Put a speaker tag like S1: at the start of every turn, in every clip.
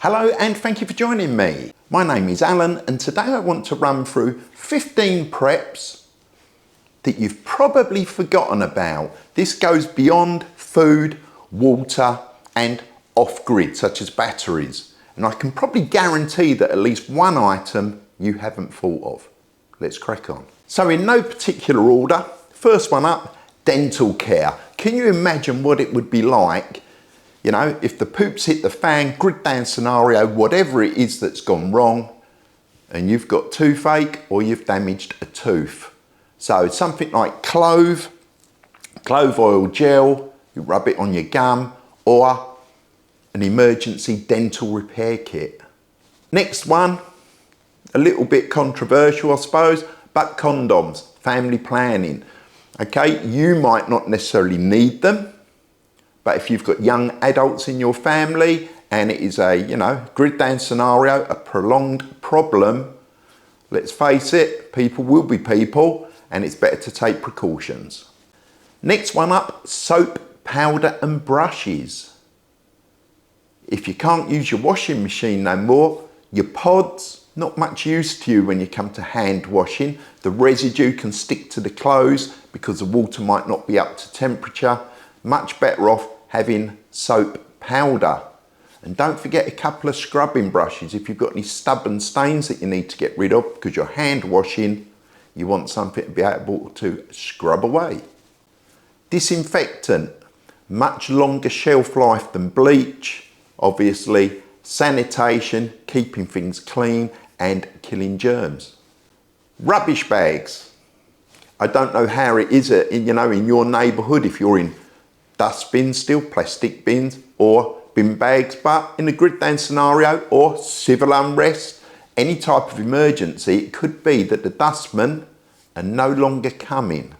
S1: Hello and thank you for joining me. My name is Alan and today I want to run through 15 preps that you've probably forgotten about. This goes beyond food, water and off-grid such as batteries. And I can probably guarantee that at least one item you haven't thought of. Let's crack on. So in no particular order, first one up, dental care. Can you imagine what it would be like, you know, if the poops hit the fan, grid down scenario, whatever it is that's gone wrong, and you've got toothache or you've damaged a tooth. So something like clove oil gel, you rub it on your gum, or an emergency dental repair kit. Next one, a little bit controversial I suppose, but condoms, family planning. Okay, you might not necessarily need them, but if you've got young adults in your family and it is a, you know, grid down scenario, a prolonged problem, let's face it, people will be people and it's better to take precautions. Next one up, soap, powder and brushes. If you can't use your washing machine no more, your pods, not much use to you when you come to hand washing. The residue can stick to the clothes because the water might not be up to temperature. Much better off having soap powder. And don't forget a couple of scrubbing brushes if you've got any stubborn stains that you need to get rid of because you're hand washing, you want something to be able to scrub away. Disinfectant, much longer shelf life than bleach, obviously. Sanitation, keeping things clean and killing germs. Rubbish bags. I don't know how it is in your neighbourhood if you're in dustbins still, plastic bins or bin bags, but in a grid down scenario or civil unrest, any type of emergency, it could be that the dustmen are no longer coming.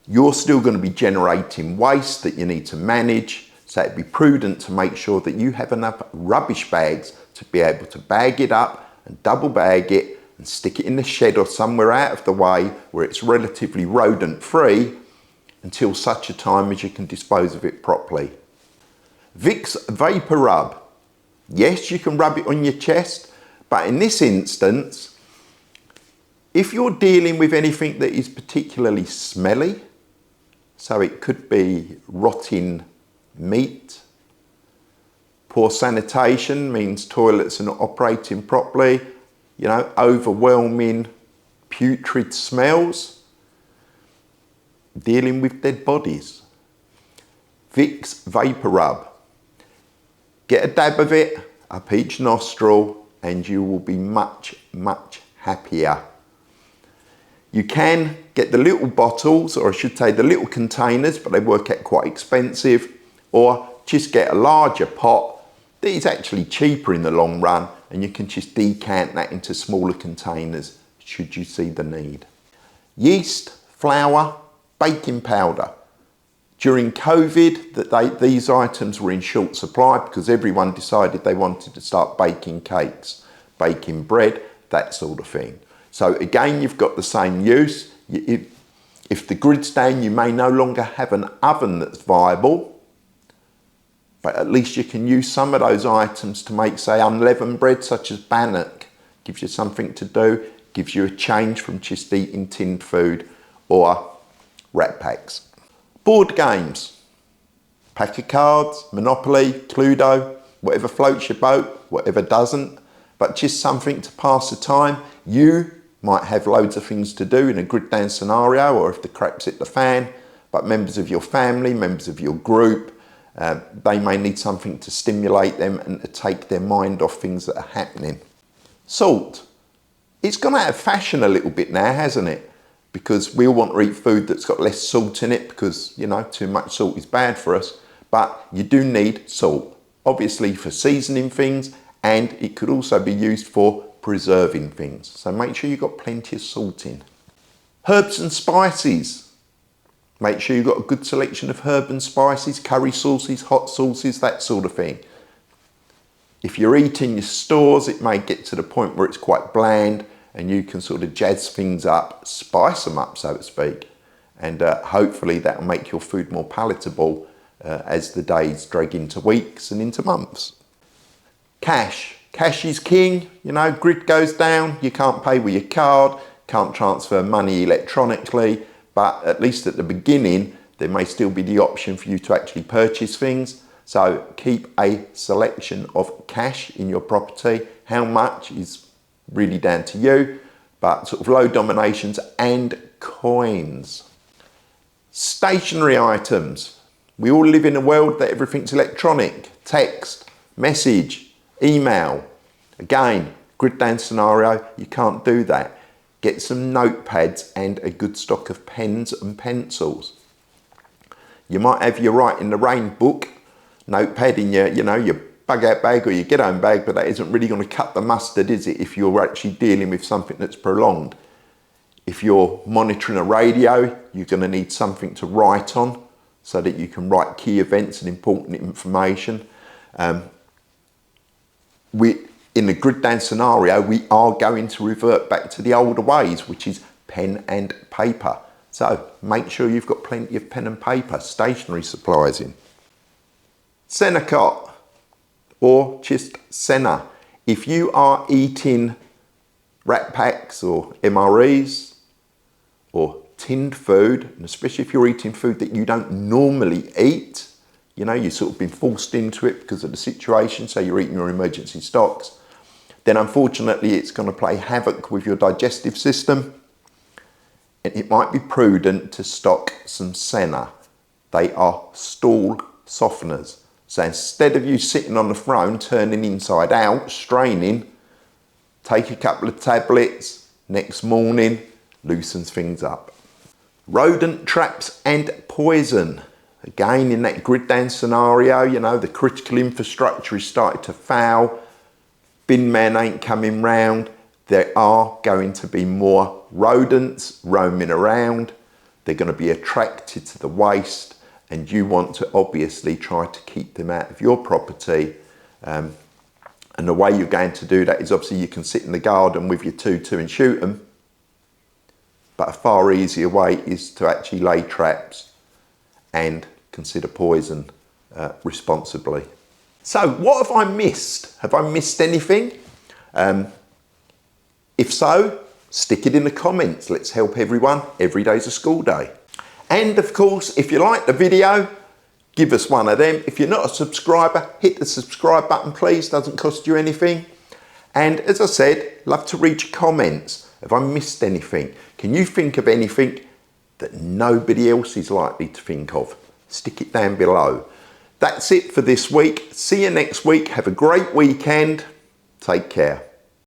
S1: You're still going to be generating waste that you need to manage, so it'd be prudent to make sure that you have enough rubbish bags to be able to bag it up and double bag it and stick it in the shed or somewhere out of the way where it's relatively rodent free until such a time as you can dispose of it properly. Vicks Vapor Rub. Yes, you can rub it on your chest, but in this instance, if you're dealing with anything that is particularly smelly, so it could be rotting meat, poor sanitation means toilets are not operating properly, you know, overwhelming putrid smells, dealing with dead bodies. Vicks Vapor Rub. Get a dab of it up each nostril and you will be much, much happier. You can get the little bottles, or I should say the little containers, but they work out quite expensive, or just get a larger pot that is actually cheaper in the long run and you can just decant that into smaller containers should you see the need. Yeast, flour, baking powder. During COVID, these items were in short supply because everyone decided they wanted to start baking cakes, baking bread, that sort of thing. So again, you've got the same use. If the grid's down, you may no longer have an oven that's viable, but at least you can use some of those items to make, say, unleavened bread, such as bannock. Gives you something to do, gives you a change from just eating tinned food or Rat Packs. Board games. Pack of cards, Monopoly, Cluedo, whatever floats your boat, whatever doesn't, but just something to pass the time. You might have loads of things to do in a grid down scenario or if the crap's hit the fan, but members of your family, members of your group, they may need something to stimulate them and to take their mind off things that are happening. Salt. It's gone out of fashion a little bit now, hasn't it? Because we all want to eat food that's got less salt in it because, you know, too much salt is bad for us. But you do need salt, obviously for seasoning things, and it could also be used for preserving things. So make sure you've got plenty of salt in. Herbs and spices. Make sure you've got a good selection of herb and spices, curry sauces, hot sauces, that sort of thing. If you're eating your stores, it may get to the point where it's quite bland and you can sort of jazz things up, spice them up, so to speak. And hopefully that will make your food more palatable as the days drag into weeks and into months. Cash. Cash is king. You know, grid goes down. You can't pay with your card. Can't transfer money electronically. But at least at the beginning, there may still be the option for you to actually purchase things. So keep a selection of cash in your property. How much is really down to you. But sort of low dominations and coins. Stationary items. We all live in a world that everything's electronic. Text, message, email. Again, grid down scenario, you can't do that. Get some notepads and a good stock of pens and pencils. You might have your Write in the Rain book, notepad in your, your bug out bag or your get home bag, but that isn't really going to cut the mustard, is it, if you're actually dealing with something that's prolonged? If you're monitoring a radio, you're going to need something to write on so that you can write key events and important information. In the grid down scenario, we are going to revert back to the older ways, which is pen and paper. So make sure you've got plenty of pen and paper, stationery supplies in. Senecot or just Senna. If you are eating Rat Packs or MREs or tinned food, and especially if you're eating food that you don't normally eat, you've sort of been forced into it because of the situation, so you're eating your emergency stocks, then unfortunately it's going to play havoc with your digestive system. And it might be prudent to stock some Senna. They are stool softeners. So instead of you sitting on the throne, turning inside out, straining, take a couple of tablets, next morning, loosens things up. Rodent traps and poison. Again, in that grid down scenario, the critical infrastructure is starting to foul. Bin man ain't coming round. There are going to be more rodents roaming around. They're going to be attracted to the waste, and you want to obviously try to keep them out of your property. And the way you're going to do that is obviously you can sit in the garden with your 2-2 and shoot them. But a far easier way is to actually lay traps and consider poison responsibly. So what have I missed? Have I missed anything? If so, stick it in the comments. Let's help everyone. Every day's a school day. And of course, if you like the video, give us one of them. If you're not a subscriber, hit the subscribe button, please. Doesn't cost you anything. And as I said, love to read your comments. Have I missed anything? Can you think of anything that nobody else is likely to think of? Stick it down below. That's it for this week. See you next week. Have a great weekend. Take care.